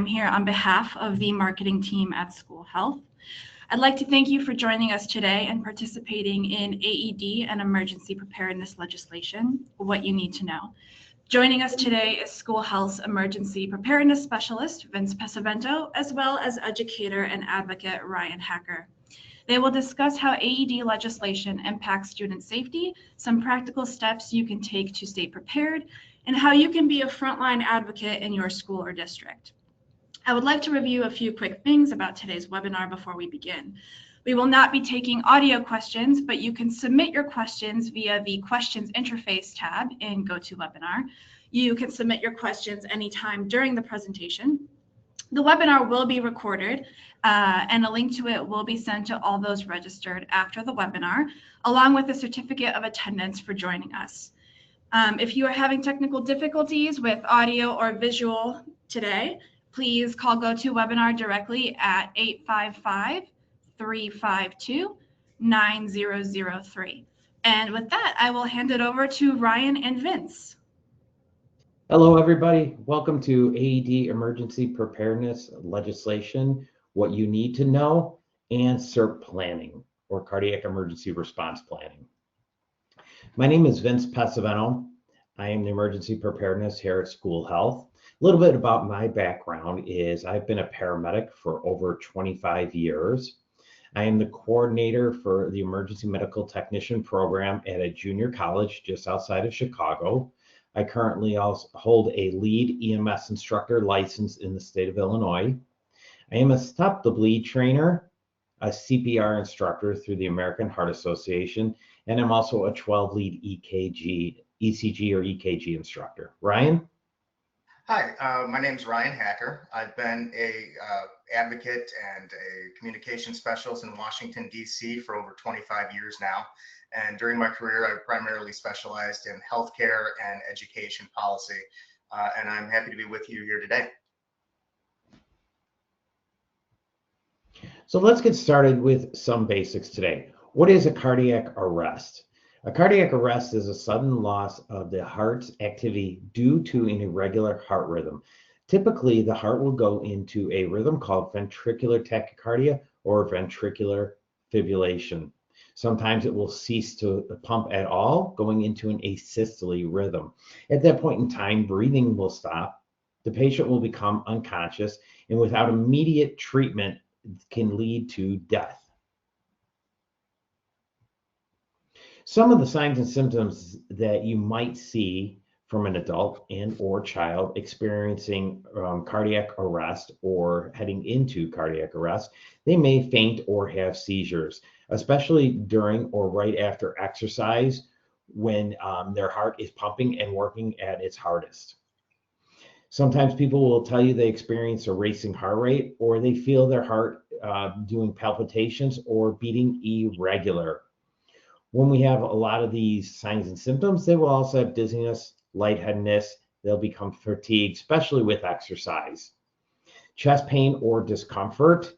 I'm here on behalf of the marketing team at School Health. I'd like to thank you for joining us today and participating in AED and emergency preparedness legislation, what you need to know. Joining us today is School Health's emergency preparedness specialist, Vince Pesavento, as well as educator and advocate, Ryan Haaker. They will discuss how AED legislation impacts student safety, some practical steps you can take to stay prepared, and how you can be a frontline advocate in your school or district. I would like to review a few quick things about today's webinar before we begin. We will not be taking audio questions, but you can submit your questions via the questions interface tab in GoToWebinar. You can submit your questions anytime during the presentation. The webinar will be recorded and a link to it will be sent to all those registered after the webinar, along with a certificate of attendance for joining us. If you are having technical difficulties with audio or visual today, please call GoToWebinar directly at 855-352-9003. And with that, I will hand it over to Ryan and Vince. Hello, everybody. Welcome to AED Emergency Preparedness Legislation, what you need to know, and CERP planning, or Cardiac Emergency Response Planning. My name is Vince Pesavento. I am the Emergency Preparedness here at School Health. A little bit about my background is I've been a paramedic for over 25 years. I am the coordinator for the Emergency Medical Technician program at a junior college just outside of Chicago. I currently also hold a lead EMS instructor license in the state of Illinois. I am a stop the bleed trainer, a CPR instructor through the American Heart Association, and I'm also a 12 lead ECG or EKG instructor. Ryan? Hi, my name is Ryan Haaker. I've been a advocate and a communication specialist in Washington, D.C. for over 25 years now. And during my career, I primarily specialized in healthcare and education policy. And I'm happy to be with you here today. So let's get started with some basics today. What is a cardiac arrest? A cardiac arrest is a sudden loss of the heart's activity due to an irregular heart rhythm. Typically, the heart will go into a rhythm called ventricular tachycardia or ventricular fibrillation. Sometimes it will cease to pump at all, going into an asystole rhythm. At that point in time, breathing will stop, the patient will become unconscious, and without immediate treatment can lead to death. Some of the signs and symptoms that you might see from an adult and or child experiencing cardiac arrest or heading into cardiac arrest, they may faint or have seizures, especially during or right after exercise when their heart is pumping and working at its hardest. Sometimes people will tell you they experience a racing heart rate or they feel their heart doing palpitations or beating irregular. When we have a lot of these signs and symptoms, they will also have dizziness, lightheadedness, they'll become fatigued, especially with exercise. Chest pain or discomfort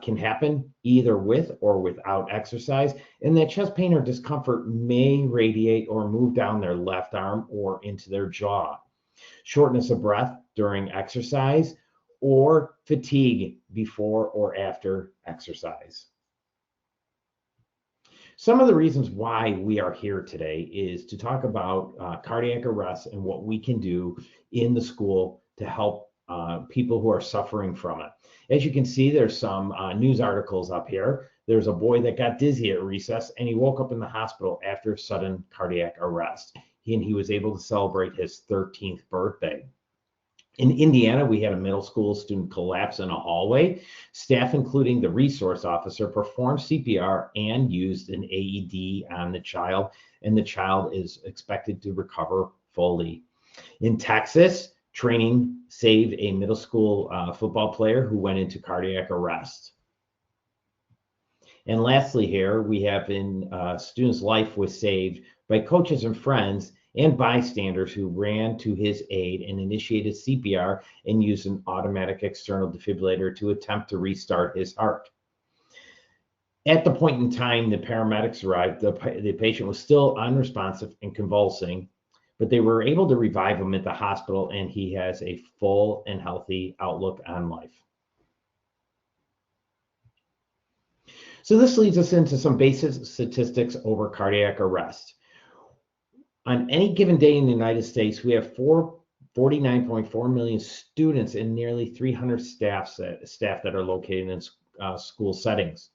can happen either with or without exercise, and that chest pain or discomfort may radiate or move down their left arm or into their jaw. Shortness of breath during exercise or fatigue before or after exercise. Some of the reasons why we are here today is to talk about cardiac arrest and what we can do in the school to help people who are suffering from it. As you can see, there's some news articles up here. There's a boy that got dizzy at recess and he woke up in the hospital after sudden cardiac arrest. He was able to celebrate his 13th birthday. In Indiana, we had a middle school student collapse in a hallway. Staff, including the resource officer, performed CPR and used an AED on the child, and the child is expected to recover fully. In Texas, training saved a middle school football player who went into cardiac arrest. And lastly here, we have in student's life was saved by coaches and friends and bystanders who ran to his aid and initiated CPR and used an automatic external defibrillator to attempt to restart his heart. At the point in time the paramedics arrived, the patient was still unresponsive and convulsing, but they were able to revive him at the hospital, and he has a full and healthy outlook on life. So this leads us into some basic statistics over cardiac arrest. On any given day in the United States, we have 49.4 million students and nearly 300 staff that are located in school settings.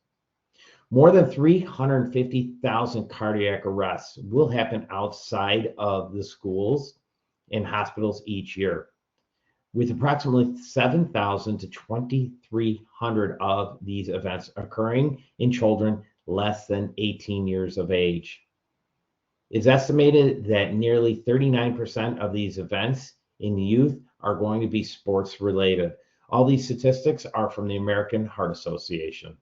More than 350,000 cardiac arrests will happen outside of the schools and hospitals each year, with approximately 7,000 to 2,300 of these events occurring in children less than 18 years of age. It's estimated that nearly 39% of these events in youth are going to be sports related. All these statistics are from the American Heart Association.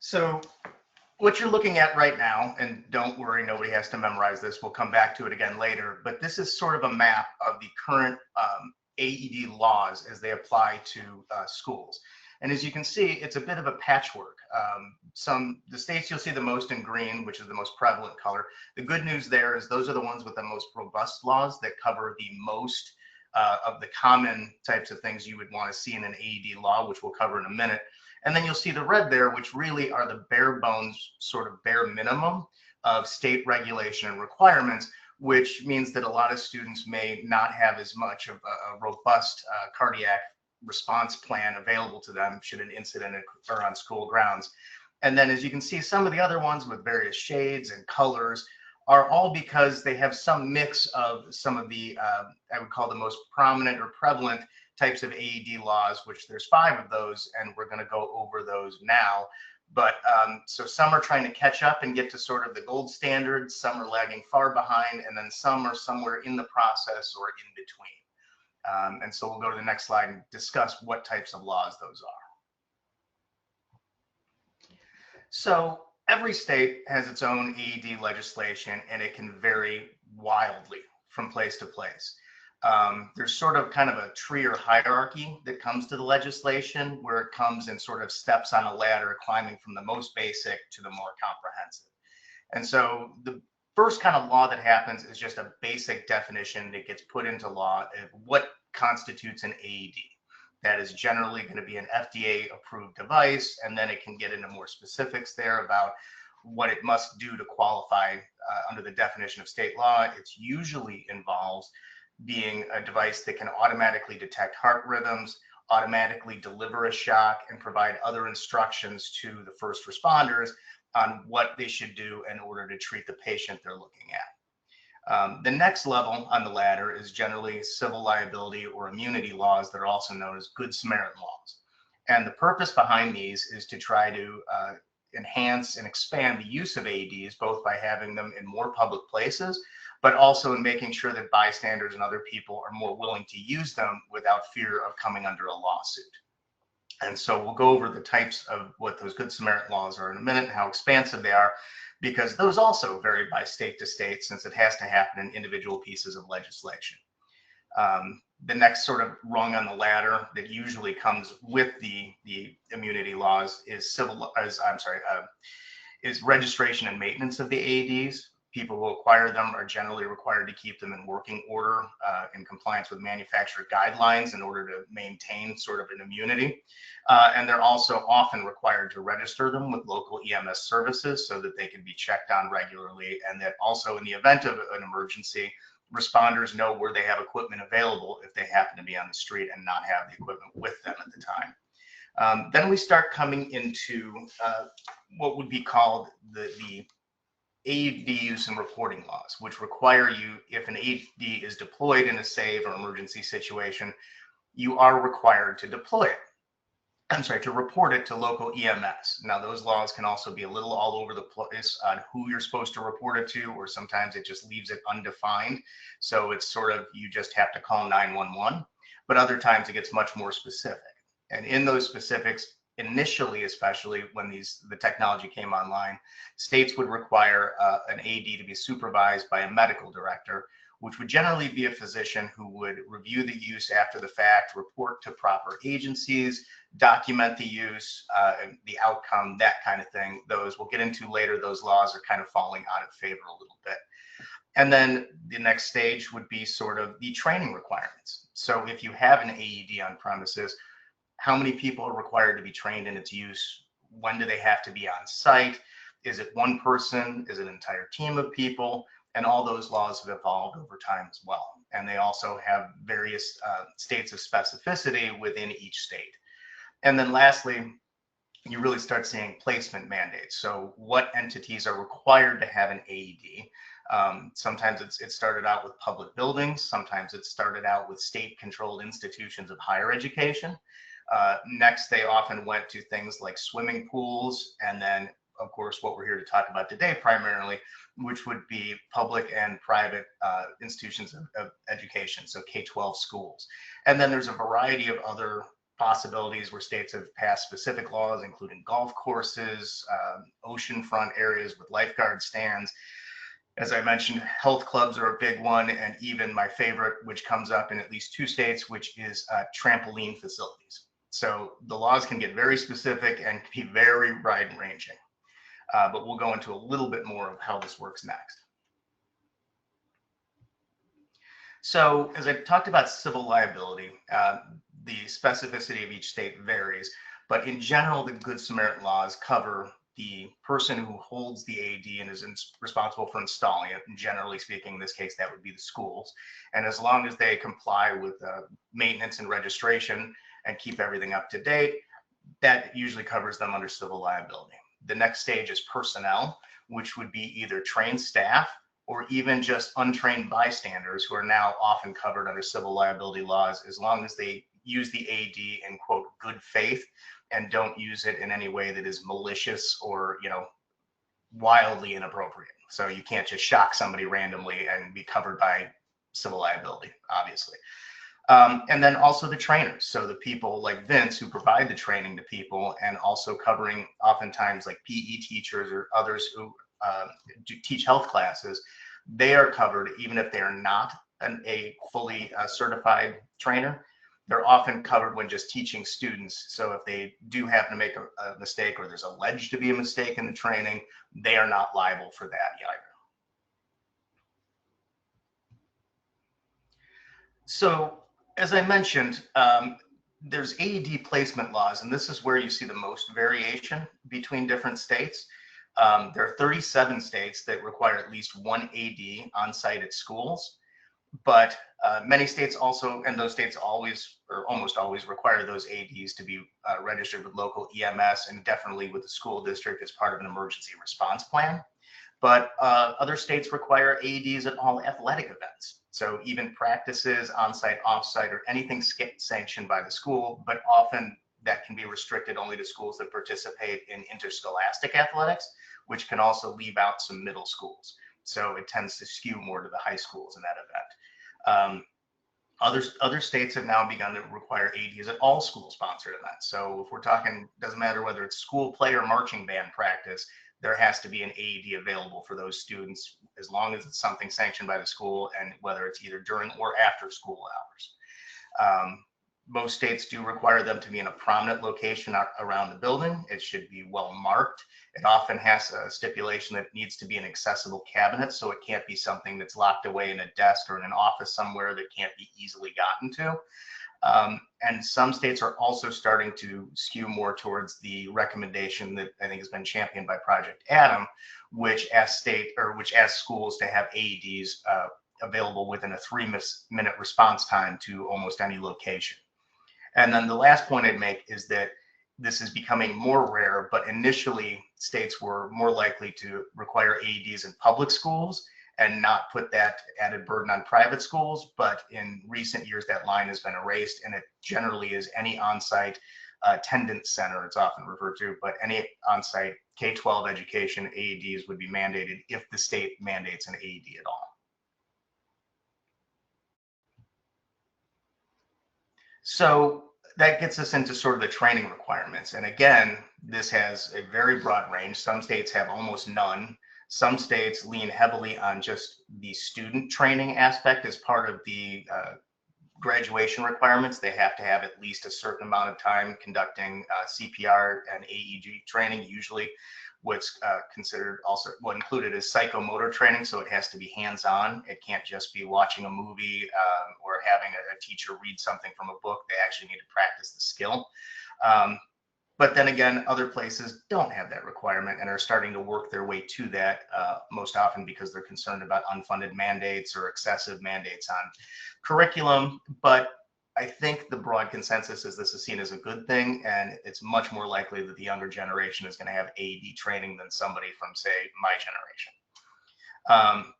So what you're looking at right now, and don't worry, nobody has to memorize this, we'll come back to it again later, but this is sort of a map of the current AED laws as they apply to schools. And as you can see, it's a bit of a patchwork. The states you'll see the most in green, which is the most prevalent color. The good news there is those are the ones with the most robust laws that cover the most of the common types of things you would want to see in an AED law, which we'll cover in a minute. And then you'll see the red there, which really are the bare bones, sort of bare minimum of state regulation and requirements, which means that a lot of students may not have as much of a robust cardiac response plan available to them should an incident occur on school grounds. And then as you can see, some of the other ones with various shades and colors are all because they have some mix of some of the, I would call the most prominent or prevalent types of AED laws, which there's 5 of those, and we're going to go over those now. But so some are trying to catch up and get to sort of the gold standard, some are lagging far behind, and then some are somewhere in the process or in between. And so we'll go to the next slide and discuss what types of laws those are. So every state has its own AED legislation, and it can vary wildly from place to place. There's sort of kind of a tree or hierarchy that comes to the legislation, where it comes in sort of steps on a ladder, climbing from the most basic to the more comprehensive. And so the first kind of law that happens is just a basic definition that gets put into law of what constitutes an AED. That is generally going to be an FDA approved device, and then it can get into more specifics there about what it must do to qualify under the definition of state law. It usually involves being a device that can automatically detect heart rhythms, automatically deliver a shock, and provide other instructions to the first responders on what they should do in order to treat the patient they're looking at. The next level on the ladder is generally civil liability or immunity laws that are also known as Good Samaritan laws. And the purpose behind these is to try to enhance and expand the use of AEDs, both by having them in more public places, but also in making sure that bystanders and other people are more willing to use them without fear of coming under a lawsuit. And so we'll go over the types of what those Good Samaritan laws are in a minute, and how expansive they are, because those also vary by state to state, since it has to happen in individual pieces of legislation. The next sort of rung on the ladder that usually comes with the immunity laws is is registration and maintenance of the AEDs. People who acquire them are generally required to keep them in working order in compliance with manufacturer guidelines in order to maintain sort of an immunity. And they're also often required to register them with local EMS services so that they can be checked on regularly, and that also in the event of an emergency, responders know where they have equipment available if they happen to be on the street and not have the equipment with them at the time. Then we start coming into what would be called the AED use and reporting laws, which require you, if an AED is deployed in a save or emergency situation, you are required to deploy it. To report it to local EMS. Now, those laws can also be a little all over the place on who you're supposed to report it to, or sometimes it just leaves it undefined. So it's sort of, you just have to call 911, but other times it gets much more specific. And in those specifics, initially, especially when the technology came online, states would require an AED to be supervised by a medical director, which would generally be a physician who would review the use after the fact, report to proper agencies, document the use, the outcome, that kind of thing. Those we'll get into later. Those laws are kind of falling out of favor a little bit. And then the next stage would be sort of the training requirements. So if you have an AED on premises, how many people are required to be trained in its use? When do they have to be on site? Is it one person? Is it an entire team of people? And all those laws have evolved over time as well. And they also have various states of specificity within each state. And then lastly, you really start seeing placement mandates. So what entities are required to have an AED? Sometimes it started out with public buildings. Sometimes it started out with state-controlled institutions of higher education. Next, they often went to things like swimming pools, and then, of course, what we're here to talk about today primarily, which would be public and private institutions of education, so K-12 schools. And then there's a variety of other possibilities where states have passed specific laws, including golf courses, oceanfront areas with lifeguard stands. As I mentioned, health clubs are a big one, and even my favorite, which comes up in at least 2 states, which is trampoline facilities. So the laws can get very specific and can be very wide-ranging, but we'll go into a little bit more of how this works next. So as I talked about civil liability, the specificity of each state varies, but in general, the Good Samaritan laws cover the person who holds the AED and is responsible for installing it. And generally speaking, in this case, that would be the schools. And as long as they comply with maintenance and registration and keep everything up to date, that usually covers them under civil liability. The next stage is personnel, which would be either trained staff or even just untrained bystanders, who are now often covered under civil liability laws, as long as they use the AED in, quote, good faith and don't use it in any way that is malicious or, wildly inappropriate. So you can't just shock somebody randomly and be covered by civil liability, obviously. And then also the trainers. So the people like Vince who provide the training to people, and also covering oftentimes like PE teachers or others who do teach health classes, they are covered even if they are not a fully certified trainer. They're often covered when just teaching students. So if they do happen to make a mistake, or there's alleged to be a mistake in the training, they are not liable for that either. So as I mentioned, there's AED placement laws, and this is where you see the most variation between different states. There are 37 states that require at least one AED on site at schools. But many states also, and those states always or almost always require those AEDs to be registered with local EMS, and definitely with the school district as part of an emergency response plan. But other states require AEDs at all athletic events. So even practices, on-site, off-site, or anything sanctioned by the school, but often that can be restricted only to schools that participate in interscholastic athletics, which can also leave out some middle schools. So it tends to skew more to the high schools in that event. Other states have now begun to require AEDs at all school-sponsored events. So if we're talking, doesn't matter whether it's school play or marching band practice, there has to be an AED available for those students, as long as it's something sanctioned by the school, and whether it's either during or after school hours. Most states do require them to be in a prominent location around the building. It should be well marked. It often has a stipulation that it needs to be an accessible cabinet, so it can't be something that's locked away in a desk or in an office somewhere that can't be easily gotten to. And some states are also starting to skew more towards the recommendation that I think has been championed by Project Adam, which asks schools to have AEDs available within a 3-minute response time to almost any location. And then the last point I'd make is that this is becoming more rare, but initially states were more likely to require AEDs in public schools and not put that added burden on private schools. But in recent years, that line has been erased, and it generally is any on-site attendance center, it's often referred to, but any on-site K-12 education AEDs would be mandated if the state mandates an AED at all. So that gets us into sort of the training requirements. And again, this has a very broad range. Some states have almost none. Some states lean heavily on just the student training aspect as part of the graduation requirements. They have to have at least a certain amount of time conducting CPR and AED training. Usually what's considered also what included is psychomotor training. So it has to be hands-on. It can't just be watching a movie or having a teacher read something from a book. They actually need to practice the skill. But then again, other places don't have that requirement and are starting to work their way to that, most often because they're concerned about unfunded mandates or excessive mandates on curriculum. But I think the broad consensus is this is seen as a good thing, and it's much more likely that the younger generation is going to have AED training than somebody from, say, my generation.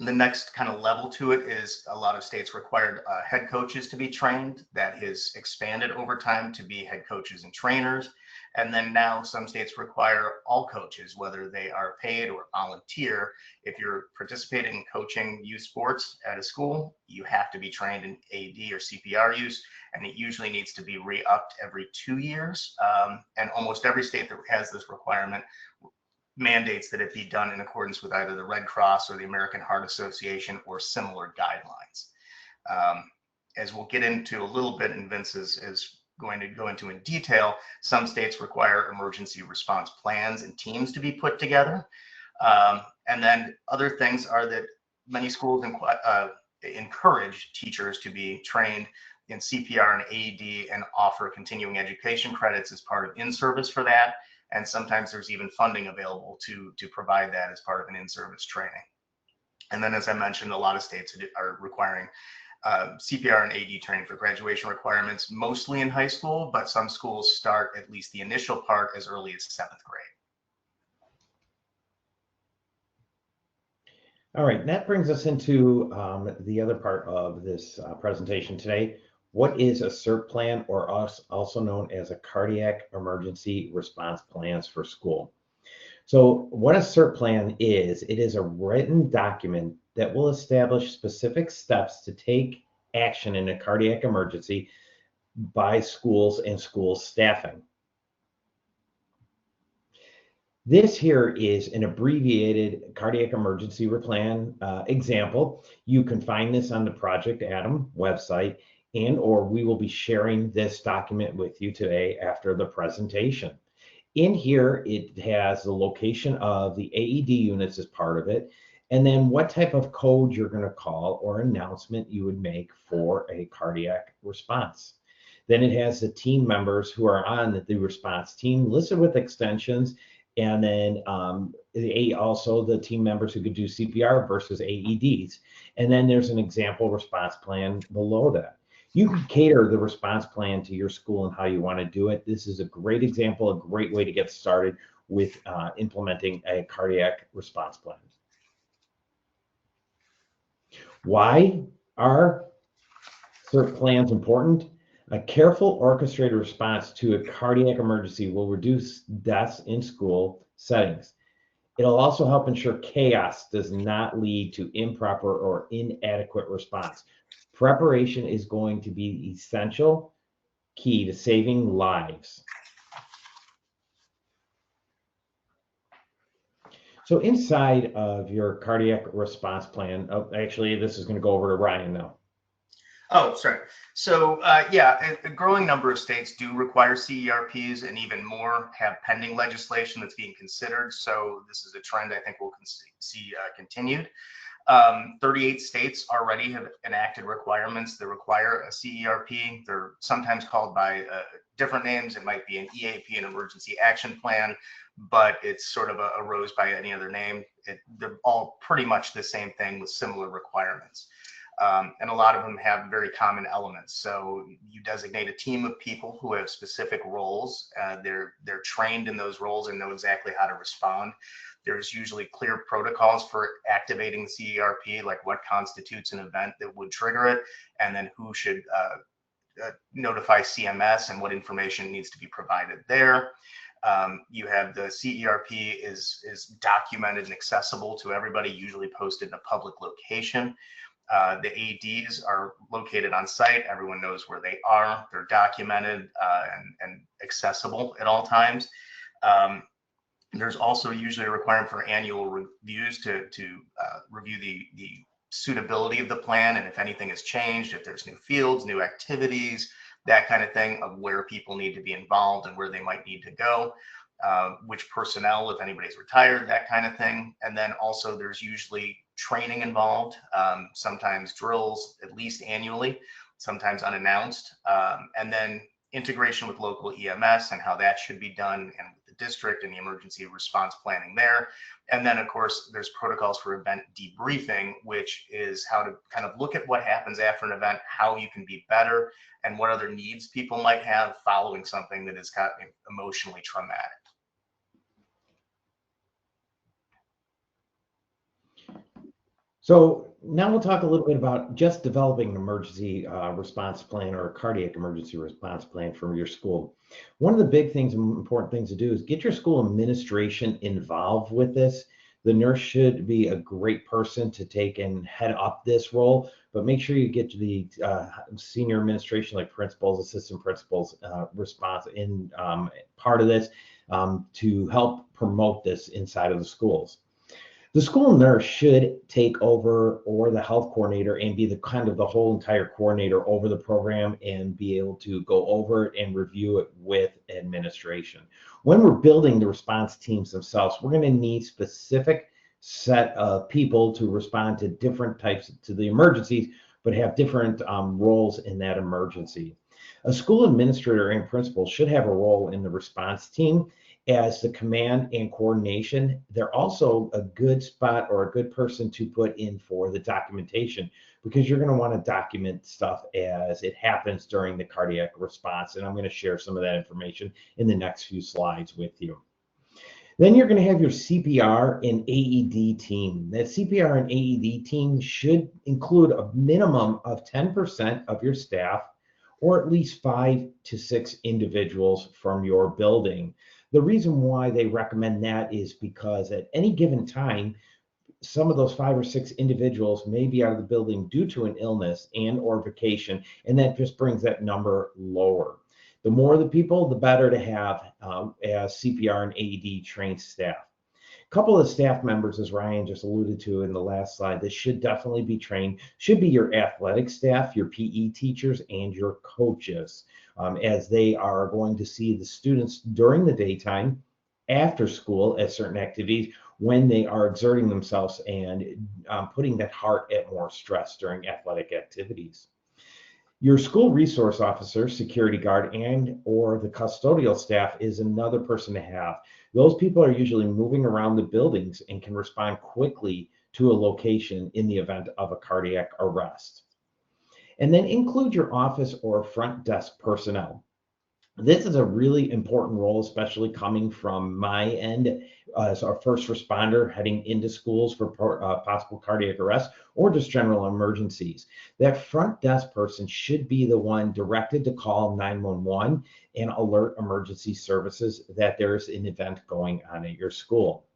The next kind of level to it is a lot of states required head coaches to be trained. That has expanded over time to be head coaches and trainers. And then now some states require all coaches, whether they are paid or volunteer. If you're participating in coaching youth sports at a school, you have to be trained in AED or CPR use, and it usually needs to be re-upped every 2 years. And almost every state that has this requirement mandates that it be done in accordance with either the Red Cross or the American Heart Association or similar guidelines. As we'll get into a little bit, and Vince is going to go into in detail, some states require emergency response plans and teams to be put together. And then other things are that many schools encourage teachers to be trained in CPR and AED and offer continuing education credits as part of in-service for that. And sometimes there's even funding available to provide that as part of an in-service training. And then, as I mentioned, a lot of states are requiring CPR and AED training for graduation requirements, mostly in high school, but some schools start at least the initial part as early as 7th grade. All right, that brings us into the other part of this presentation today. What is a CERT plan, or also known as a cardiac emergency response plans for school? So what a CERT plan is, it is a written document that will establish specific steps to take action in a cardiac emergency by schools and school staffing. This here is an abbreviated cardiac emergency plan example. You can find this on the Project Atom website, or we will be sharing this document with you today after the presentation. In here, it has the location of the AED units as part of it, and then what type of code you're going to call or announcement you would make for a cardiac response. Then it has the team members who are on the response team listed with extensions, and then also the team members who could do CPR versus AEDs. And then there's an example response plan below that. You can cater the response plan to your school and how you want to do it. This is a great example, a great way to get started with implementing a cardiac response plan. Why are CERT plans important? A careful orchestrated response to a cardiac emergency will reduce deaths in school settings. It'll also help ensure chaos does not lead to improper or inadequate response. Preparation is going to be essential, key to saving lives. So inside of your cardiac response plan, actually, this is going to go over to Ryan now. Oh, sorry. So yeah, a growing number of states do require CERPs, and even more have pending legislation that's being considered. So this is a trend I think we'll see continued. 38 states already have enacted requirements that require a CERP. They're sometimes called by different names. It might be an EAP, an emergency action plan, but it's sort of arose by any other name. They're all pretty much the same thing with similar requirements. And a lot of them have very common elements. So you designate a team of people who have specific roles. They're trained in those roles and know exactly how to respond. There's usually clear protocols for activating the CERP, like what constitutes an event that would trigger it, and then who should notify CMS and what information needs to be provided there. You have the CERP is documented and accessible to everybody, usually posted in a public location. The AEDs are located on site. Everyone knows where they are. They're documented and accessible at all times. There's also usually a requirement for annual reviews to review the suitability of the plan, and if anything has changed, if there's new fields, new activities, that kind of thing, of where people need to be involved and where they might need to go, which personnel, if anybody's retired, that kind of thing. And then also there's usually training involved, sometimes drills at least annually, sometimes unannounced, and then integration with local EMS and how that should be done, and with the district and the emergency response planning there. And then of course there's protocols for event debriefing, which is how to kind of look at what happens after an event, how you can be better, and what other needs people might have following something that is kind of emotionally traumatic. So now we'll talk a little bit about just developing an emergency response plan or a cardiac emergency response plan for your school. One of the big things and important things to do is get your school administration involved with this. The nurse should be a great person to take and head up this role, but make sure you get to the senior administration like principals, assistant principals response in part of this to help promote this inside of the schools. The school nurse should take over, or the health coordinator, and be the kind of the whole entire coordinator over the program and be able to go over it and review it with administration. When we're building the response teams themselves, we're going to need specific set of people to respond to different types to the emergencies, but have different roles in that emergency. A school administrator and principal should have a role in the response team as the command and coordination. They're also a good spot or a good person to put in for the documentation, because you're going to want to document stuff as it happens during the cardiac response. And I'm going to share some of that information in the next few slides with you. Then you're going to have your CPR and AED team. That CPR and AED team should include a minimum of 10% of your staff, or at least 5 to 6 individuals from your building. The reason why they recommend that is because at any given time, some of those 5 or 6 individuals may be out of the building due to an illness and or vacation, and that just brings that number lower. The more the people, the better to have as CPR and AED trained staff. A couple of staff members, as Ryan just alluded to in the last slide, that should definitely be trained should be your athletic staff, your PE teachers, and your coaches, as they are going to see the students during the daytime, after school at certain activities, when they are exerting themselves and putting that heart at more stress during athletic activities. Your school resource officer, security guard, and or the custodial staff is another person to have. Those people are usually moving around the buildings and can respond quickly to a location in the event of a cardiac arrest. And then include your office or front desk personnel. This is a really important role, especially coming from my end as a first responder heading into schools for possible cardiac arrest or just general emergencies. That front desk person should be the one directed to call 911 and alert emergency services that there's an event going on at your school.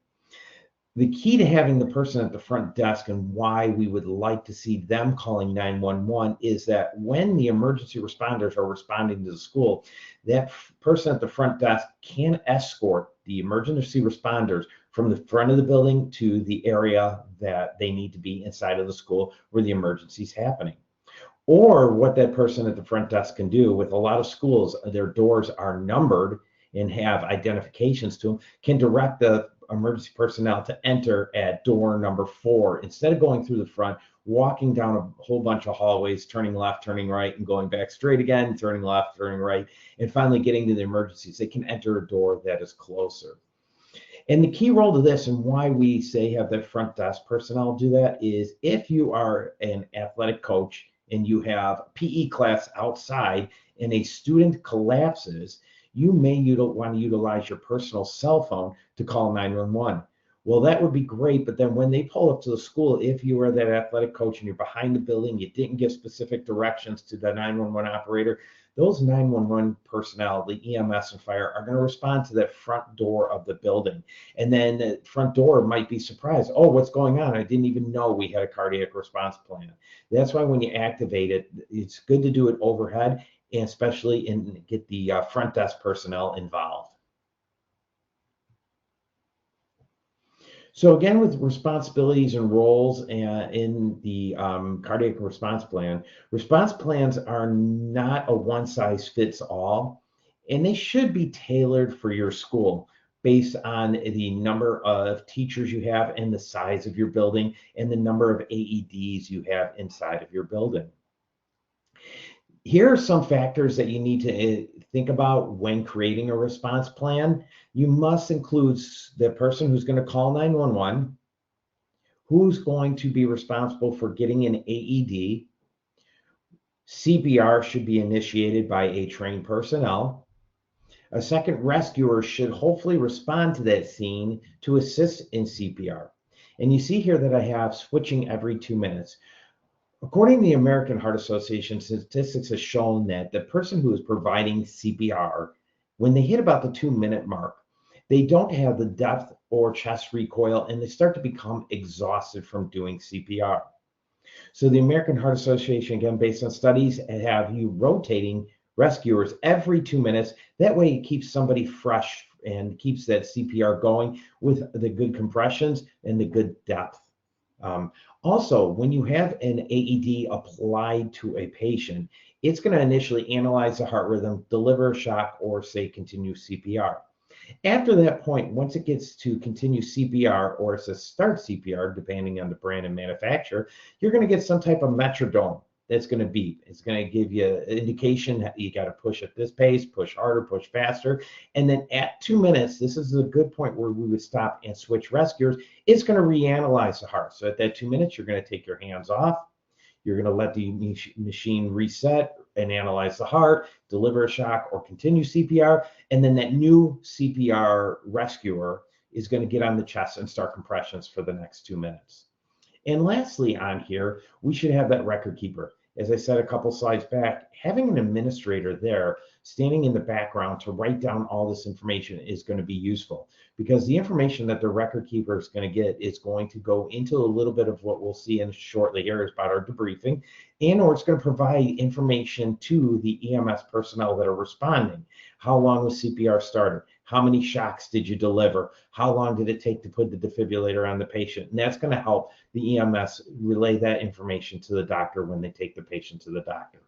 The key to having the person at the front desk and why we would like to see them calling 911 is that when the emergency responders are responding to the school, that person at the front desk can escort the emergency responders from the front of the building to the area that they need to be inside of the school where the emergency is happening. Or what that person at the front desk can do, with a lot of schools, their doors are numbered and have identifications to them, can direct the emergency personnel to enter at door number 4 instead of going through the front, walking down a whole bunch of hallways, turning left, turning right, and going back straight again, turning left, turning right, and finally getting to the emergencies. They can enter a door that is closer. And the key role to this, and why we say have that front desk personnel do that, is if you are an athletic coach and you have PE class outside and a student collapses, you may want to utilize your personal cell phone to call 911. Well, that would be great, but then when they pull up to the school, if you are that athletic coach and you're behind the building, you didn't give specific directions to the 911 operator, those 911 personnel, the EMS and fire, are going to respond to that front door of the building. And then the front door might be surprised. Oh, what's going on? I didn't even know we had a cardiac response plan. That's why when you activate it, it's good to do it overhead, and especially get the front desk personnel involved. So again, with responsibilities and roles in the cardiac response plans are not a one size fits all, and they should be tailored for your school based on the number of teachers you have and the size of your building and the number of AEDs you have inside of your building. Here are some factors that you need to think about when creating a response plan. You must include the person who's going to call 911, who's going to be responsible for getting an AED. CPR should be initiated by a trained personnel. A second rescuer should hopefully respond to that scene to assist in CPR. And you see here that I have switching every 2 minutes. According to the American Heart Association, statistics have shown that the person who is providing CPR, when they hit about the 2-minute mark, they don't have the depth or chest recoil, and they start to become exhausted from doing CPR. So the American Heart Association, again, based on studies, have you rotating rescuers every 2 minutes. That way it keeps somebody fresh and keeps that CPR going with the good compressions and the good depth. Also, when you have an AED applied to a patient, it's going to initially analyze the heart rhythm, deliver a shock, or say continue CPR. After that point, once it gets to continue CPR or to start CPR, depending on the brand and manufacturer, you're going to get some type of metronome that's going to beep. It's going to give you an indication that you got to push at this pace, push harder, push faster. And then at 2 minutes, this is a good point where we would stop and switch rescuers. It's going to reanalyze the heart. So at that 2 minutes, you're going to take your hands off. You're going to let the machine reset and analyze the heart, deliver a shock, or continue CPR. And then that new CPR rescuer is going to get on the chest and start compressions for the next 2 minutes. And lastly on here, we should have that record keeper. As I said a couple slides back, having an administrator there standing in the background to write down all this information is going to be useful, because the information that the record keeper is going to get is going to go into a little bit of what we'll see in shortly here is about our debriefing, and or it's going to provide information to the EMS personnel that are responding. How long was CPR started? How many shocks did you deliver? How long did it take to put the defibrillator on the patient? And that's going to help the EMS relay that information to the doctor when they take the patient to the doctor.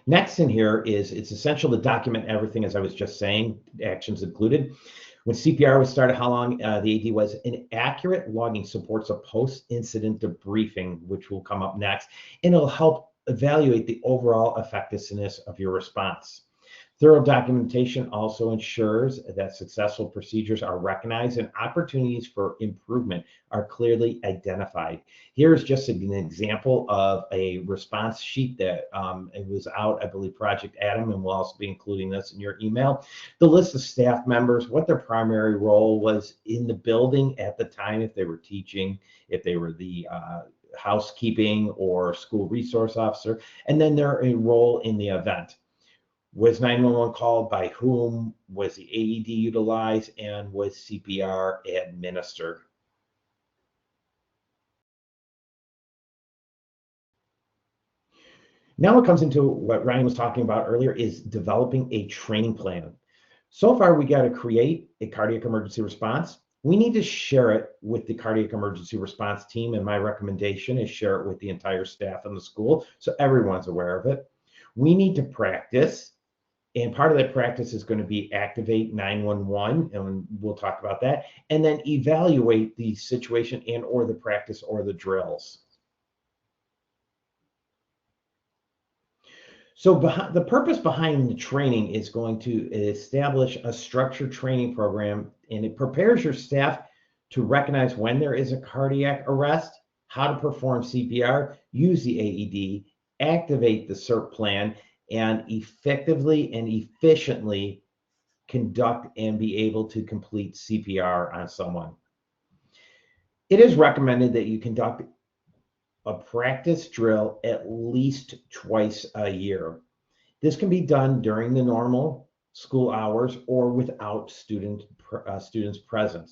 Next in here is it's essential to document everything, as I was just saying, actions included. When CPR was started, how long the AED was. An accurate logging supports a post-incident debriefing, which will come up next, and it'll help evaluate the overall effectiveness of your response. Thorough documentation also ensures that successful procedures are recognized and opportunities for improvement are clearly identified. Here's just an example of a response sheet that it was out, I believe, Project Adam, and we'll also be including this in your email. The list of staff members, what their primary role was in the building at the time, if they were teaching, if they were the housekeeping or school resource officer, and then their role in the event. Was 911 called? By whom? Was the AED utilized? And was CPR administered? Now it comes into what Ryan was talking about earlier, is developing a training plan. So far, we got to create a cardiac emergency response. We need to share it with the cardiac emergency response team, and my recommendation is share it with the entire staff in the school so everyone's aware of it. We need to practice. And part of that practice is going to be activate 911, and we'll talk about that, and then evaluate the situation and or the practice or the drills. So the purpose behind the training is going to establish a structured training program, and it prepares your staff to recognize when there is a cardiac arrest, how to perform CPR, use the AED, activate the CERT plan, and effectively and efficiently conduct and be able to complete CPR on someone. It is recommended that you conduct a practice drill at least twice a year. This can be done during the normal school hours or without students present.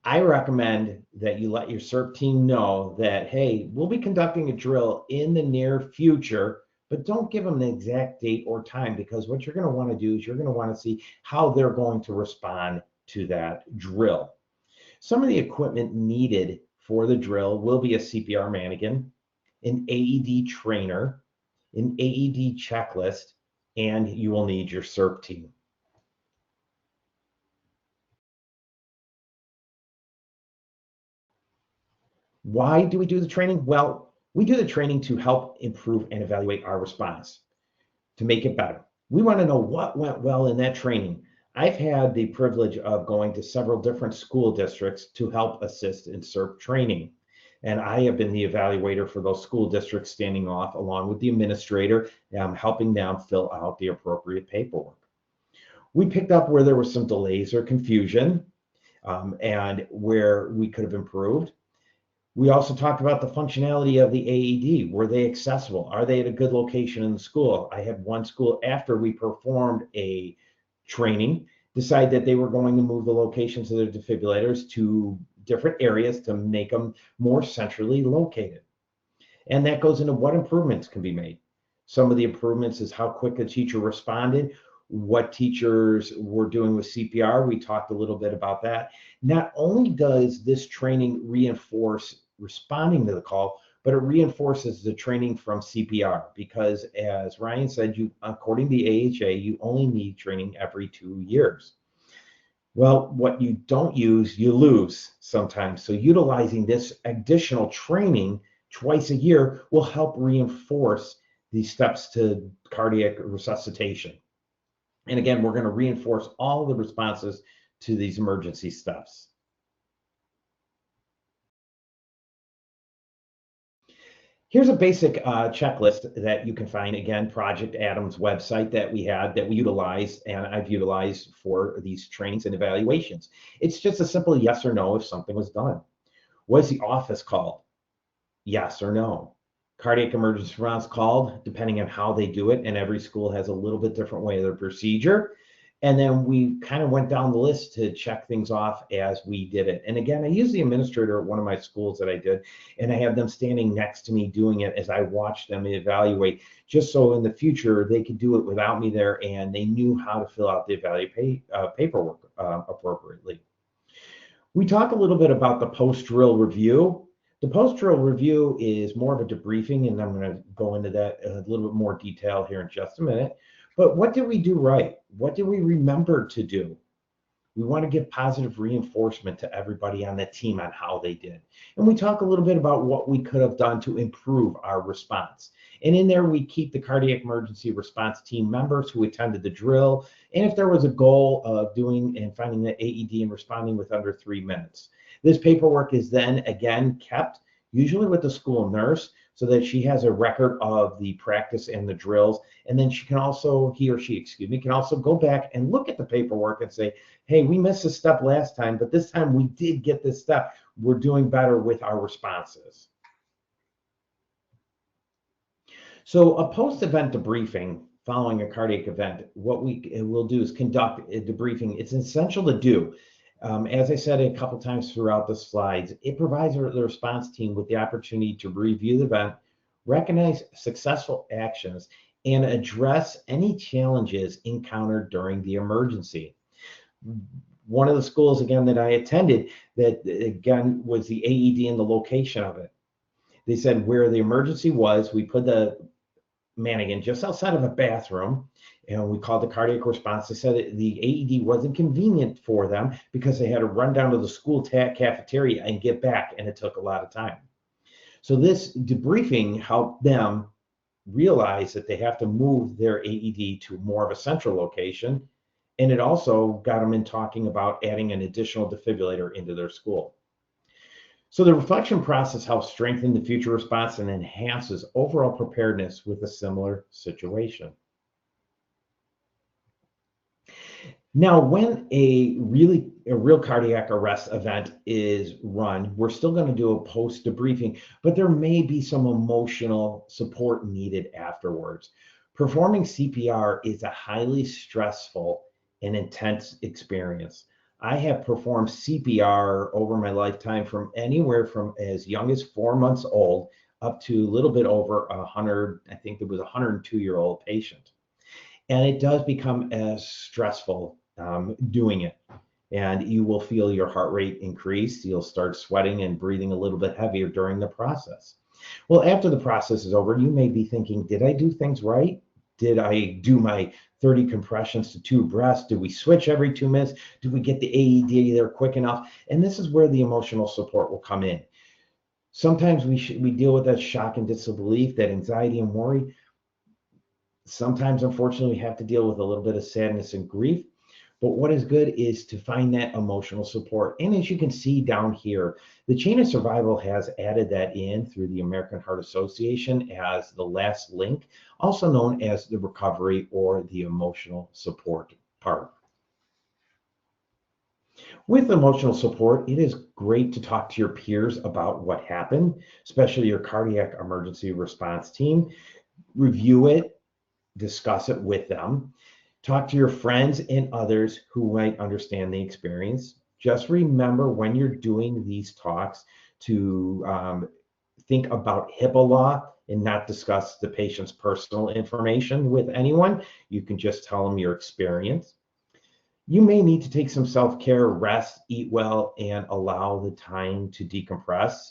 I recommend that you let your CERT team know that, hey, we'll be conducting a drill in the near future but don't give them the exact date or time, because what you're going to want to do is you're going to want to see how they're going to respond to that drill. Some of the equipment needed for the drill will be a CPR mannequin, an AED trainer, an AED checklist, and you will need your CERP team. Why do we do the training? Well, we do the training to help improve and evaluate our response, to make it better. We want to know what went well in that training. I've had the privilege of going to several different school districts to help assist in CERP training. And I have been the evaluator for those school districts, standing off along with the administrator, helping them fill out the appropriate paperwork. We picked up where there was some delays or confusion, and where we could have improved. We also talked about the functionality of the AED. Were they accessible? Are they at a good location in the school? I had one school, after we performed a training, decide that they were going to move the locations of their defibrillators to different areas to make them more centrally located. And that goes into what improvements can be made. Some of the improvements is how quick a teacher responded, what teachers were doing with CPR. We talked a little bit about that. Not only does this training reinforce responding to the call, but it reinforces the training from CPR, because as Ryan said, according to the AHA, you only need training every 2 years. Well, what you don't use, you lose sometimes. So utilizing this additional training twice a year will help reinforce the steps to cardiac resuscitation. And again, we're going to reinforce all the responses to these emergency steps. Here's a basic checklist that you can find, again, Project Adam's website that we utilize, and I've utilized for these trainings and evaluations. It's just a simple yes or no if something was done. Was the office called? Yes or no. Cardiac emergency response called, depending on how they do it, and every school has a little bit different way of their procedure. And then we kind of went down the list to check things off as we did it. And again, I used the administrator at one of my schools that I did, and I had them standing next to me doing it as I watched them evaluate, just so in the future they could do it without me there, and they knew how to fill out the paperwork appropriately. We talk a little bit about the post-drill review. The post-drill review is more of a debriefing, and I'm going to go into that in a little bit more detail here in just a minute. But what did we do right? What did we remember to do? We want to give positive reinforcement to everybody on the team on how they did. And we talk a little bit about what we could have done to improve our response. And in there, we keep the cardiac emergency response team members who attended the drill, and if there was a goal of doing and finding the AED and responding with under 3 minutes. This paperwork is then again kept, usually with the school nurse, so that she has a record of the practice and the drills. And then she can also, he or she, can also go back and look at the paperwork and say, hey, we missed a step last time, but this time we did get this step. We're doing better with our responses. So a post-event debriefing following a cardiac event, what we will do is conduct a debriefing. It's essential to do. As I said a couple times throughout the slides, it provides the response team with the opportunity to review the event, recognize successful actions, and address any challenges encountered during the emergency. One of the schools, again, that I attended, that again was the AED and the location of it. They said where the emergency was, we put the mannequin just outside of a bathroom, and we called the cardiac response. They said that the AED wasn't convenient for them because they had to run down to the school cafeteria and get back, and it took a lot of time. So this debriefing helped them realize that they have to move their AED to more of a central location, and it also got them in talking about adding an additional defibrillator into their school. So the reflection process helps strengthen the future response and enhances overall preparedness with a similar situation. Now, when a real cardiac arrest event is run, we're still going to do a post debriefing, but there may be some emotional support needed afterwards. Performing CPR is a highly stressful and intense experience. I have performed CPR over my lifetime from anywhere from as young as 4 months old up to a little bit over 100, I think there was a 102-year-old patient. And it does become as stressful doing it. And you will feel your heart rate increase. You'll start sweating and breathing a little bit heavier during the process. Well, after the process is over, you may be thinking, did I do things right? Did I do my 30 compressions to 2 breaths? Did we switch every 2 minutes? Did we get the AED there quick enough? And this is where the emotional support will come in. Sometimes we deal with that shock and disbelief, that anxiety and worry. Sometimes, unfortunately, we have to deal with a little bit of sadness and grief. But what is good is to find that emotional support. And as you can see down here, the Chain of Survival has added that in through the American Heart Association as the last link, also known as the recovery or the emotional support part. With emotional support, it is great to talk to your peers about what happened, especially your cardiac emergency response team. Review it, discuss it with them. Talk to your friends and others who might understand the experience. Just remember when you're doing these talks to think about HIPAA law and not discuss the patient's personal information with anyone. You can just tell them your experience. You may need to take some self-care, rest, eat well, and allow the time to decompress.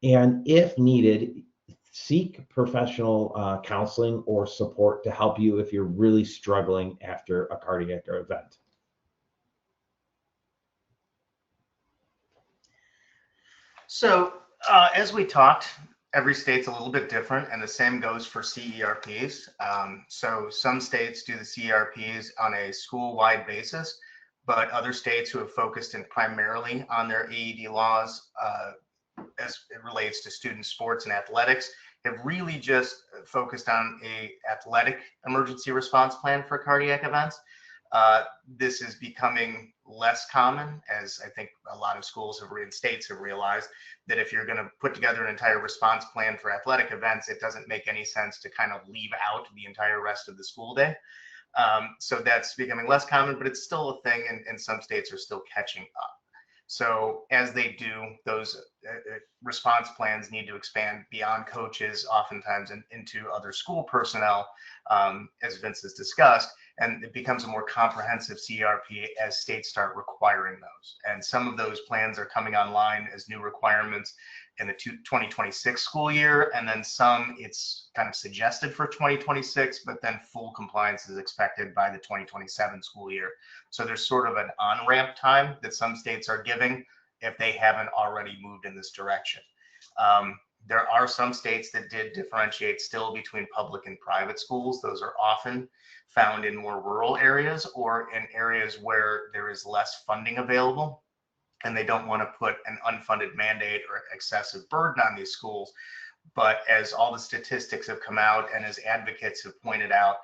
And if needed, seek professional counseling or support to help you if you're really struggling after a cardiac event. So as we talked, every state's a little bit different, and the same goes for CERPs. So some states do the CERPs on a school-wide basis, but other states who have focused in primarily on their AED laws as it relates to student sports and athletics have really just focused on a athletic emergency response plan for cardiac events. This is becoming less common, as I think a lot of schools and states have realized that if you're going to put together an entire response plan for athletic events, it doesn't make any sense to kind of leave out the entire rest of the school day. So that's becoming less common, but it's still a thing, and some states are still catching up. So as they do, those response plans need to expand beyond coaches, oftentimes into other school personnel, as Vince has discussed, and it becomes a more comprehensive CERP as states start requiring those. And some of those plans are coming online as new requirements in the 2026 school year, and then some it's kind of suggested for 2026, but then full compliance is expected by the 2027 school year. So there's sort of an on-ramp time that some states are giving if they haven't already moved in this direction. There are some states that did differentiate still between public and private schools. Those are often found in more rural areas or in areas where there is less funding available, and they don't want to put an unfunded mandate or excessive burden on these schools. But as all the statistics have come out and as advocates have pointed out,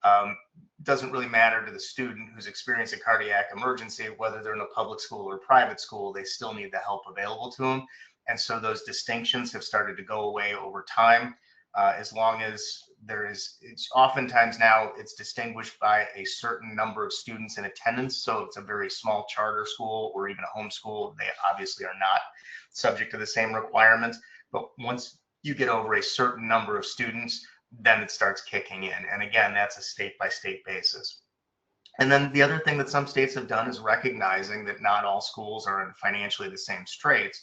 it doesn't really matter to the student who's experiencing a cardiac emergency, whether they're in a public school or private school, they still need the help available to them. And so those distinctions have started to go away over time, as long as there is, it's oftentimes now it's distinguished by a certain number of students in attendance. So if it's a very small charter school or even a homeschool, they obviously are not subject to the same requirements. But once you get over a certain number of students, then it starts kicking in. And again, that's a state by state basis. And then the other thing that some states have done is recognizing that not all schools are in financially the same straits.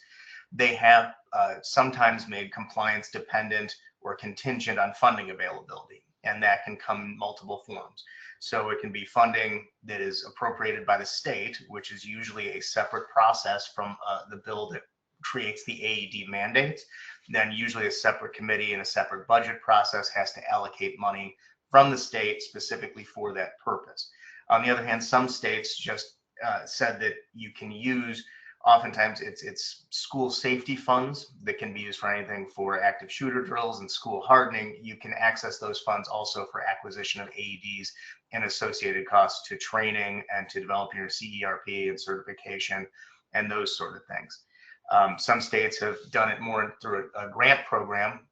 They have sometimes made compliance dependent or contingent on funding availability, and that can come in multiple forms. So it can be funding that is appropriated by the state, which is usually a separate process from the bill that creates the AED mandates. Then usually a separate committee and a separate budget process has to allocate money from the state specifically for that purpose. On the other hand, some states just said that you can use, oftentimes it's school safety funds that can be used for anything for active shooter drills and school hardening. You can access those funds also for acquisition of AEDs and associated costs to training and to developing your CERP and certification and those sort of things. Some states have done it more through a grant program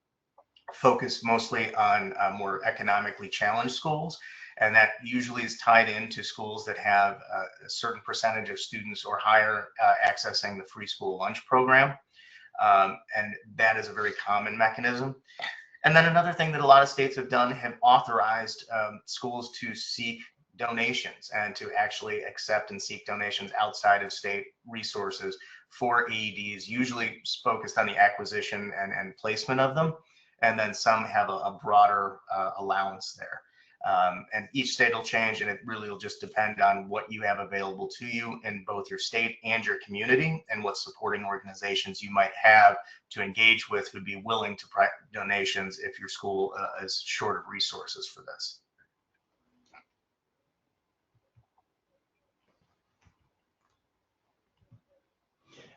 focused mostly on more economically challenged schools. And that usually is tied into schools that have a certain percentage of students or higher accessing the free school lunch program. And that is a very common mechanism. And then another thing that a lot of states have done, have authorized schools to seek donations and to actually accept and seek donations outside of state resources for AEDs, usually focused on the acquisition and placement of them. And then some have a broader allowance there. And each state will change, and it really will just depend on what you have available to you in both your state and your community, and what supporting organizations you might have to engage with who'd be willing to provide donations if your school is short of resources for this.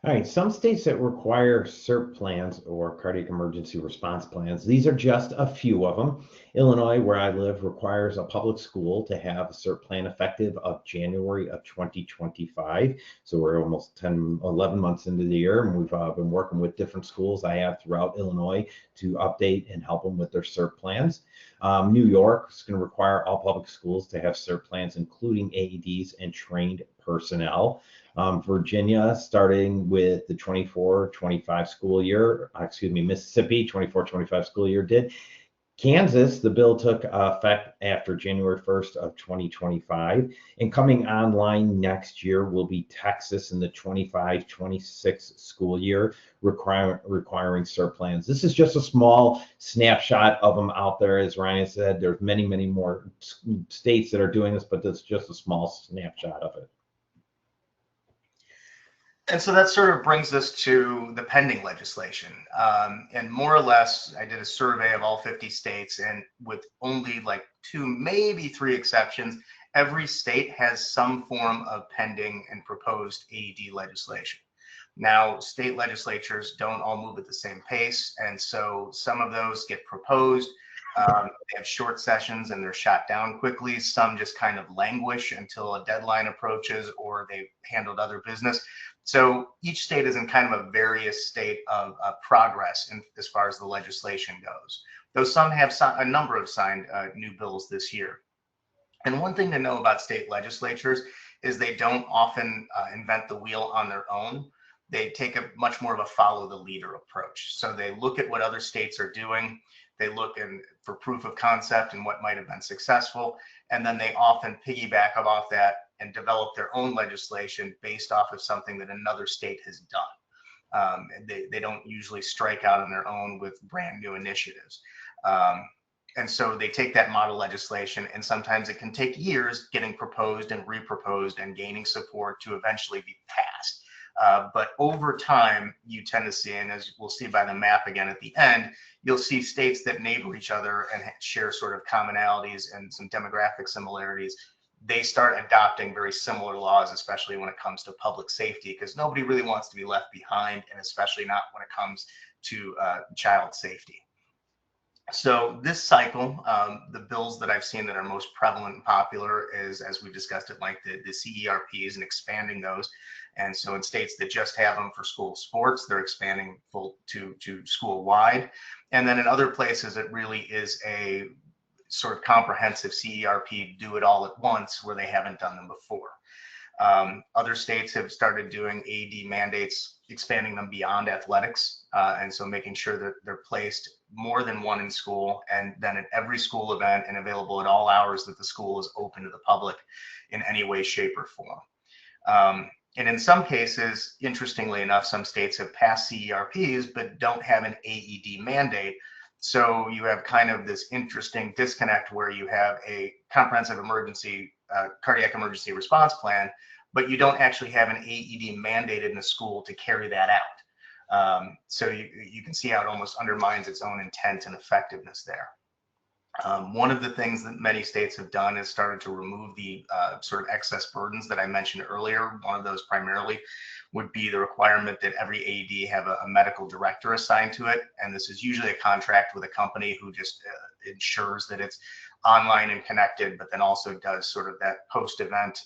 All right, some states that require CERT plans or cardiac emergency response plans, these are just a few of them. Illinois, where I live, requires a public school to have a CERT plan effective of January of 2025. So we're almost 10, 11 months into the year, and we've been working with different schools I have throughout Illinois to update and help them with their CERT plans. New York is going to require all public schools to have CERT plans, including AEDs and trained personnel. Virginia, starting with the 24-25 school year, Mississippi, 24-25 school year did. Kansas, the bill took effect after January 1st of 2025, and coming online next year will be Texas in the 25-26 school year, requiring CERT plans. This is just a small snapshot of them out there. As Ryan said, there's many, many more states that are doing this, but that's just a small snapshot of it. And so that sort of brings us to the pending legislation. And more or less, I did a survey of all 50 states, and with only like 2, maybe 3 exceptions, every state has some form of pending and proposed AED legislation. Now, state legislatures don't all move at the same pace, and so some of those get proposed. They have short sessions and they're shot down quickly. Some just kind of languish until a deadline approaches, or they've handled other business. So each state is in kind of a various state of progress as far as the legislation goes, though some have a number of signed new bills this year. And one thing to know about state legislatures is they don't often invent the wheel on their own. They take a much more of a follow the leader approach. So they look at what other states are doing. They look for proof of concept and what might have been successful. And then they often piggyback off that and develop their own legislation based off of something that another state has done. They don't usually strike out on their own with brand new initiatives. And so they take that model legislation, and sometimes it can take years getting proposed and reproposed and gaining support to eventually be passed. But over time, you tend to see, and as we'll see by the map again at the end, you'll see states that neighbor each other and share sort of commonalities and some demographic similarities. They start adopting very similar laws, especially when it comes to public safety, because nobody really wants to be left behind, and especially not when it comes to child safety. So this cycle, the bills that I've seen that are most prevalent and popular is, as we discussed it, like the CERPs and expanding those. And so in states that just have them for school sports, they're expanding full to school wide. And then in other places, it really is a sort of comprehensive CERP, do it all at once, where they haven't done them before. Other states have started doing AED mandates, expanding them beyond athletics, and so making sure that they're placed more than one in school, and then at every school event and available at all hours that the school is open to the public in any way, shape, or form. And in some cases, interestingly enough, some states have passed CERPs but don't have an AED mandate. So you have kind of this interesting disconnect where you have a comprehensive emergency, cardiac emergency response plan, but you don't actually have an AED mandated in the school to carry that out. So you can see how it almost undermines its own intent and effectiveness there. One of the things that many states have done is started to remove the sort of excess burdens that I mentioned earlier. One of those primarily would be the requirement that every AED have a medical director assigned to it. And this is usually a contract with a company who just ensures that it's online and connected, but then also does sort of that post-event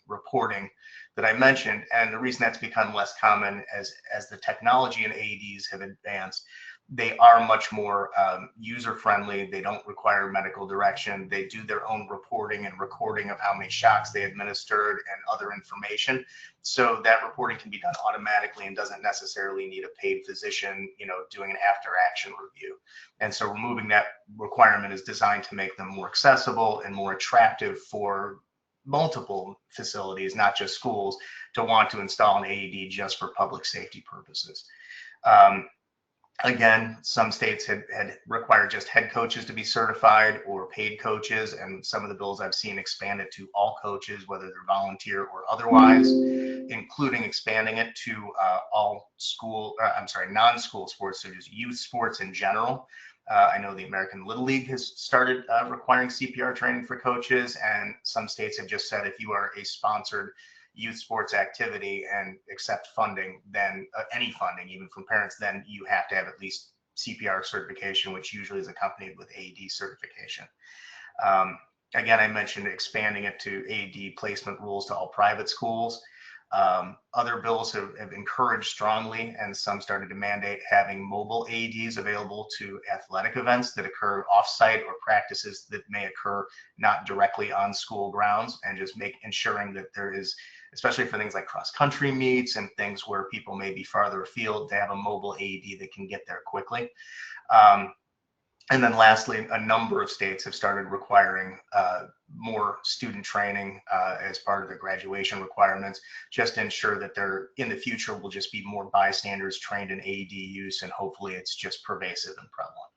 reporting that I mentioned. And the reason that's become less common as the technology in AEDs have advanced they are much more user-friendly. They don't require medical direction. They do their own reporting and recording of how many shots they administered and other information. So that reporting can be done automatically and doesn't necessarily need a paid physician, doing an after-action review. And so removing that requirement is designed to make them more accessible and more attractive for multiple facilities, not just schools, to want to install an AED just for public safety purposes. Again, some states had required just head coaches to be certified or paid coaches, and some of the bills I've seen expanded to all coaches, whether they're volunteer or otherwise, including expanding it to all non-school sports, so just youth sports in general. I know the American Little League has started requiring CPR training for coaches, and some states have just said if you are a sponsored youth sports activity and accept funding, then any funding, even from parents, then you have to have at least CPR certification, which usually is accompanied with AED certification. Again, I mentioned expanding it to AED placement rules to all private schools. Other bills have encouraged strongly, and some started to mandate having mobile AEDs available to athletic events that occur off-site or practices that may occur not directly on school grounds, and just ensuring that there is, especially for things like cross-country meets and things where people may be farther afield, to have a mobile AED that can get there quickly. And then lastly, a number of states have started requiring more student training as part of their graduation requirements, just to ensure that there in the future will just be more bystanders trained in AED use, and hopefully it's just pervasive and prevalent.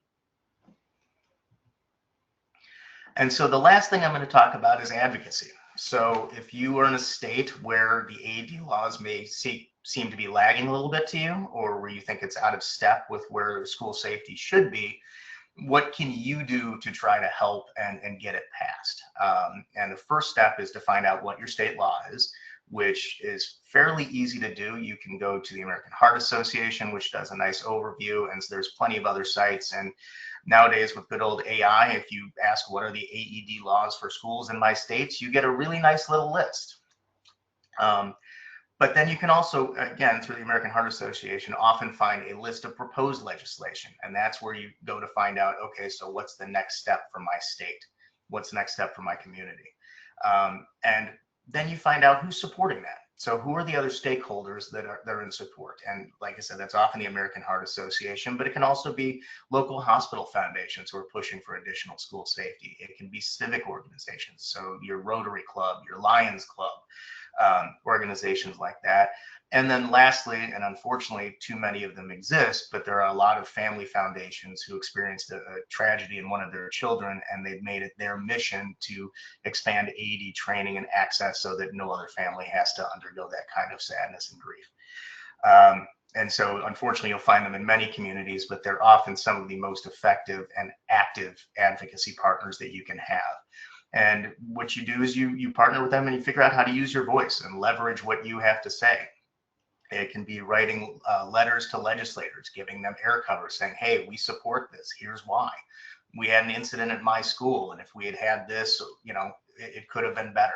And so the last thing I'm going to talk about is advocacy. So if you are in a state where the AED laws may seem to be lagging a little bit to you, or where you think it's out of step with where school safety should be, what can you do to try to help and get it passed? And the first step is to find out what your state law is, which is fairly easy to do. You can go to the American Heart Association, which does a nice overview, and so there's plenty of other sites. And nowadays with good old AI, if you ask what are the AED laws for schools in my states, you get a really nice little list. But then you can also, again, through the American Heart Association, often find a list of proposed legislation. And that's where you go to find out, okay, so what's the next step for my state? What's the next step for my community? And then you find out who's supporting that. So who are the other stakeholders that are in support? And like I said, that's often the American Heart Association, but it can also be local hospital foundations who are pushing for additional school safety. It can be civic organizations, so your Rotary Club, your Lions Club, organizations like that. And then lastly, and unfortunately too many of them exist, but there are a lot of family foundations who experienced a tragedy in one of their children, and they've made it their mission to expand AED training and access so that no other family has to undergo that kind of sadness and grief. And so unfortunately, you'll find them in many communities, but they're often some of the most effective and active advocacy partners that you can have. And what you do is you partner with them and you figure out how to use your voice and leverage what you have to say. It can be writing letters to legislators, giving them air cover, saying, hey, we support this. Here's why. We had an incident at my school, and if we had had this, it could have been better.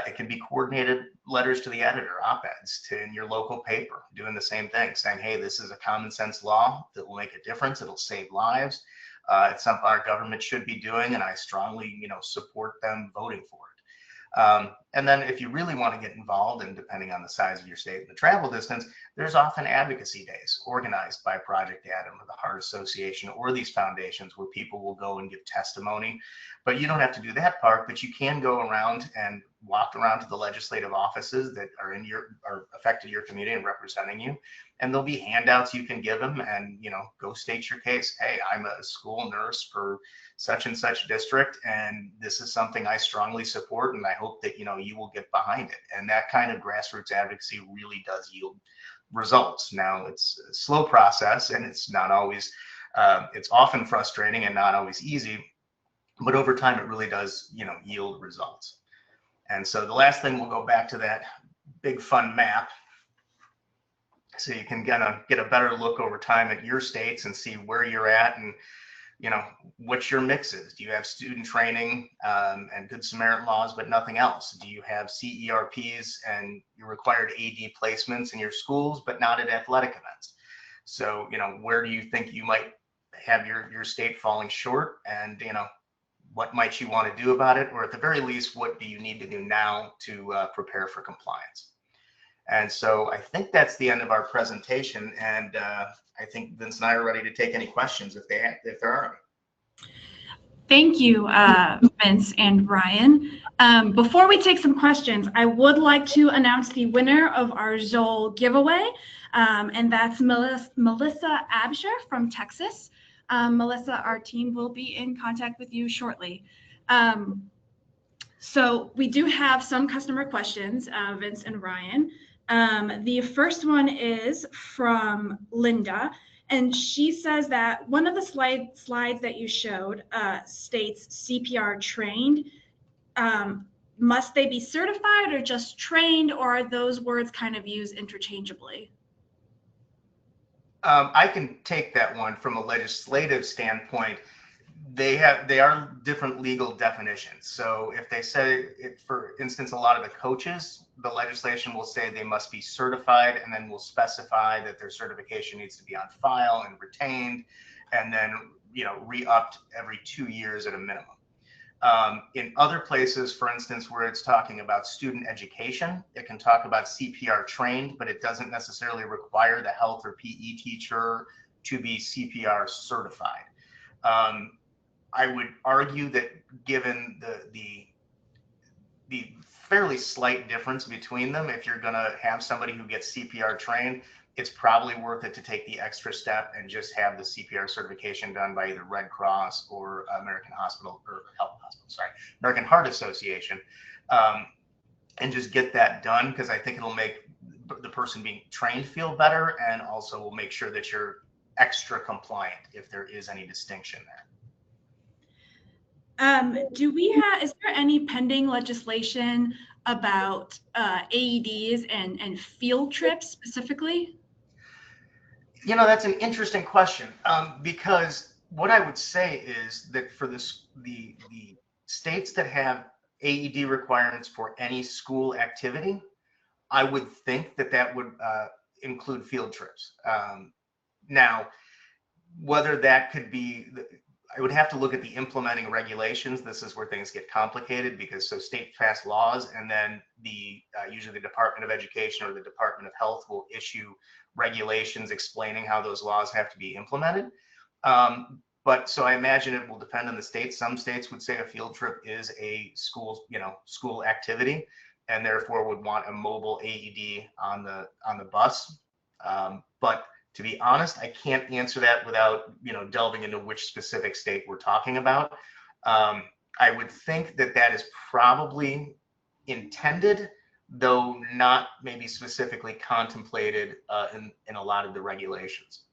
It can be coordinated letters to the editor, op-eds in your local paper, doing the same thing, saying, hey, this is a common sense law that will make a difference. It'll save lives. It's something our government should be doing, and I strongly, support them voting for it. And then if you really want to get involved, and depending on the size of your state and the travel distance, there's often advocacy days organized by Project Adam or the Heart Association or these foundations where people will go and give testimony. But you don't have to do that part, but you can go around and walk around to the legislative offices that are affected your community and representing you. And there'll be handouts you can give them and, go state your case. Hey, I'm a school nurse for such and such district, and this is something I strongly support, and I hope that, you will get behind it. And that kind of grassroots advocacy really does yield results. Now, it's a slow process, and it's not always, it's often frustrating and not always easy, but over time, it really does, yield results. And so the last thing, we'll go back to that big fun map, so you can get a better look over time at your states and see where you're at and what your mix is. Do you have student training and Good Samaritan laws, but nothing else? Do you have CERPs and your required AED placements in your schools, but not at athletic events? So, where do you think you might have your state falling short, and, what might you want to do about it? Or at the very least, what do you need to do now to prepare for compliance? And so I think that's the end of our presentation. And I think Vince and I are ready to take any questions if there are any. Thank you, Vince and Ryan. Before we take some questions, I would like to announce the winner of our Zoll giveaway, and that's Melissa Absher from Texas. Melissa, our team will be in contact with you shortly. So we do have some customer questions, Vince and Ryan. The first one is from Linda. And she says that one of the slides that you showed states CPR trained. Must they be certified or just trained, or are those words kind of used interchangeably? I can take that one from a legislative standpoint. They are different legal definitions. So if they say it, for instance, a lot of the coaches, the legislation will say they must be certified, and then will specify that their certification needs to be on file and retained, and then re-upped every 2 years at a minimum. In other places, for instance, where it's talking about student education, it can talk about CPR trained, but it doesn't necessarily require the health or PE teacher to be CPR certified. I would argue that given the fairly slight difference between them, if you're going to have somebody who gets CPR trained, it's probably worth it to take the extra step and just have the CPR certification done by either Red Cross or American Heart Association, and just get that done, because I think it'll make the person being trained feel better, and also will make sure that you're extra compliant if there is any distinction there. Is there any pending legislation about AEDs and field trips specifically? That's an interesting question, because what I would say is that for the states that have AED requirements for any school activity, I would think that would include field trips. Now, whether that could be, I would have to look at the implementing regulations. This is where things get complicated, because states pass laws, and then usually the Department of Education or the Department of Health will issue regulations explaining how those laws have to be implemented. But so I imagine it will depend on the state. Some states would say a field trip is a school activity, and therefore would want a mobile AED on the bus. But to be honest, I can't answer that without delving into which specific state we're talking about. I would think that is probably intended, though not maybe specifically contemplated in a lot of the regulations.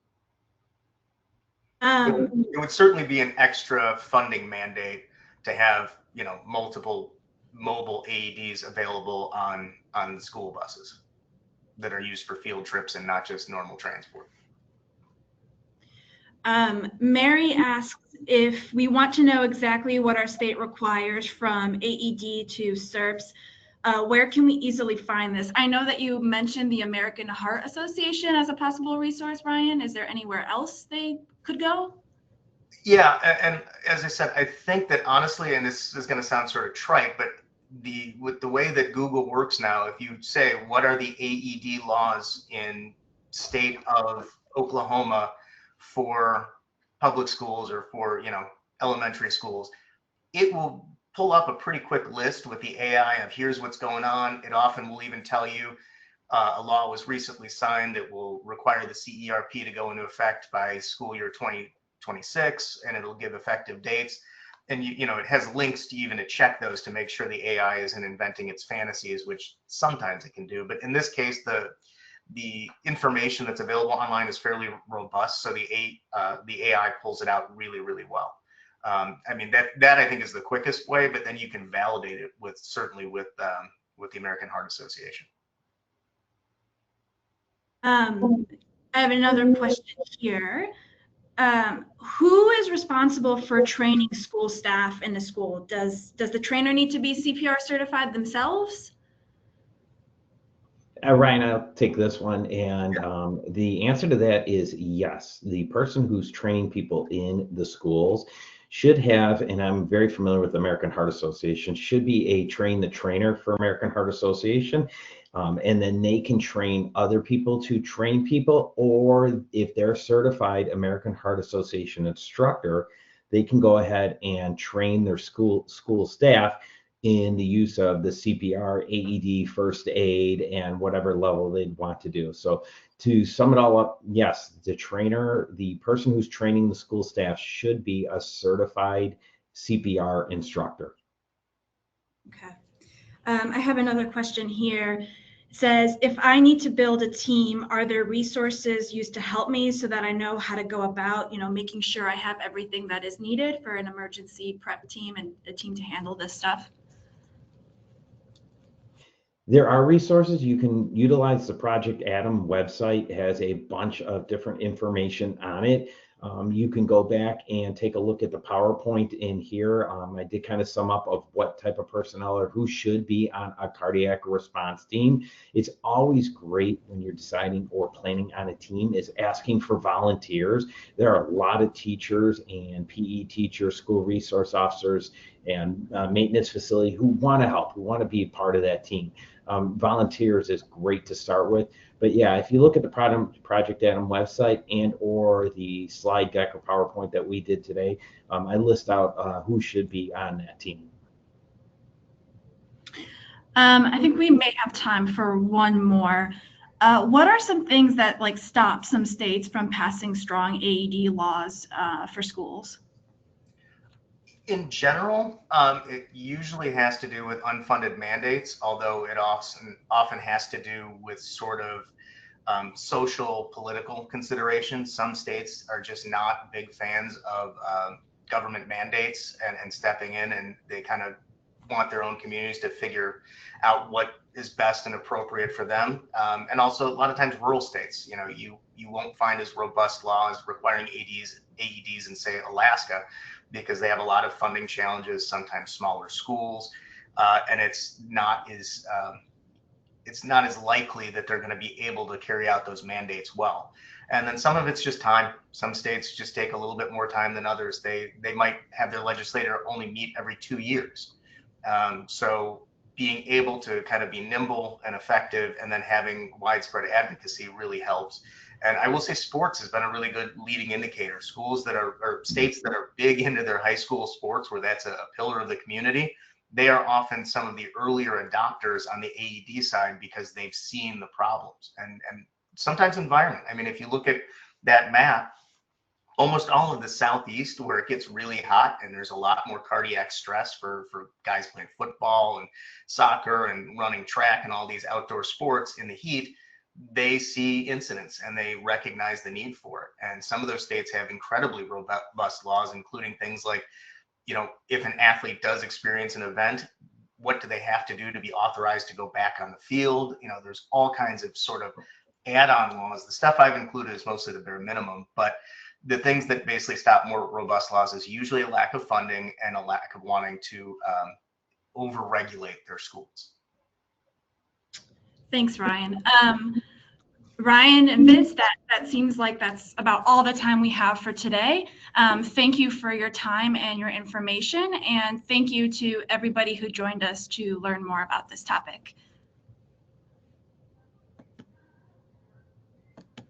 It would certainly be an extra funding mandate to have multiple mobile AEDs available on the school buses that are used for field trips and not just normal transport. Mary asks if we want to know exactly what our state requires from AED to SERPs, where can we easily find this? I know that you mentioned the American Heart Association as a possible resource, Ryan. Is there anywhere else they could go? Yeah, and as I said, I think that honestly, and this is going to sound sort of trite, but with the way that Google works now, if you say, what are the AED laws in state of Oklahoma for public schools or for elementary schools, it will pull up a pretty quick list with the AI of here's what's going on. It often will even tell you a law was recently signed that will require the CERP to go into effect by school year 2026, and it'll give effective dates. And it has links to even to check those to make sure the AI isn't inventing its fantasies, which sometimes it can do. But in this case, the information that's available online is fairly robust, so the AI pulls it out really, really well. I mean, that I think is the quickest way, but then you can validate it certainly with the American Heart Association. I have another question here. Who is responsible for training school staff in the school? Does the trainer need to be CPR certified themselves? Ryan, I'll take this one. And the answer to that is yes. The person who's training people in the schools should have, and I'm very familiar with the American Heart Association, should be a train the trainer for American Heart Association. And then they can train other people to train people, or if they're certified American Heart Association instructor, they can go ahead and train their school staff in the use of the CPR, AED, first aid, and whatever level they'd want to do. So to sum it all up, yes, the trainer, the person who's training the school staff should be a certified CPR instructor. Okay. I have another question here. It says, if I need to build a team, are there resources used to help me so that I know how to go about, making sure I have everything that is needed for an emergency prep team and a team to handle this stuff? There are resources. You can utilize the Project Adam website. It has a bunch of different information on it. You can go back and take a look at the PowerPoint in here. I did kind of sum up of what type of personnel or who should be on a cardiac response team. It's always great when you're deciding or planning on a team is asking for volunteers. There are a lot of teachers and PE teachers, school resource officers, and maintenance facility who want to help, who want to be part of that team. Volunteers is great to start with. But yeah, if you look at the Project Adam website and or the slide deck or PowerPoint that we did today, I list out who should be on that team. I think we may have time for one more. What are some things that stop some states from passing strong AED laws for schools? In general, it usually has to do with unfunded mandates, although it often has to do with sort of social, political considerations. Some states are just not big fans of government mandates and stepping in, and they kind of want their own communities to figure out what is best and appropriate for them. And also a lot of times rural states, you won't find as robust laws requiring AEDs in, say, Alaska, because they have a lot of funding challenges, sometimes smaller schools, and it's not as likely that they're going to be able to carry out those mandates well. And then some of it's just time. Some states just take a little bit more time than others. They might have their legislator only meet every 2 years. So being able to kind of be nimble and effective and then having widespread advocacy really helps. And I will say sports has been a really good leading indicator. Schools that are, or states that are big into their high school sports, where that's a pillar of the community, they are often some of the earlier adopters on the AED side because they've seen the problems and sometimes environment. I mean, if you look at that map, almost all of the Southeast, where it gets really hot and there's a lot more cardiac stress for guys playing football and soccer and running track and all these outdoor sports in the heat, they see incidents and they recognize the need for it. And some of those states have incredibly robust laws, including things like, if an athlete does experience an event, what do they have to do to be authorized to go back on the field? There's all kinds of sort of add-on laws. The stuff I've included is mostly the bare minimum, but the things that basically stop more robust laws is usually a lack of funding and a lack of wanting to over-regulate their schools. Thanks, Ryan. Ryan and Vince, that seems like that's about all the time we have for today. Thank you for your time and your information, and thank you to everybody who joined us to learn more about this topic.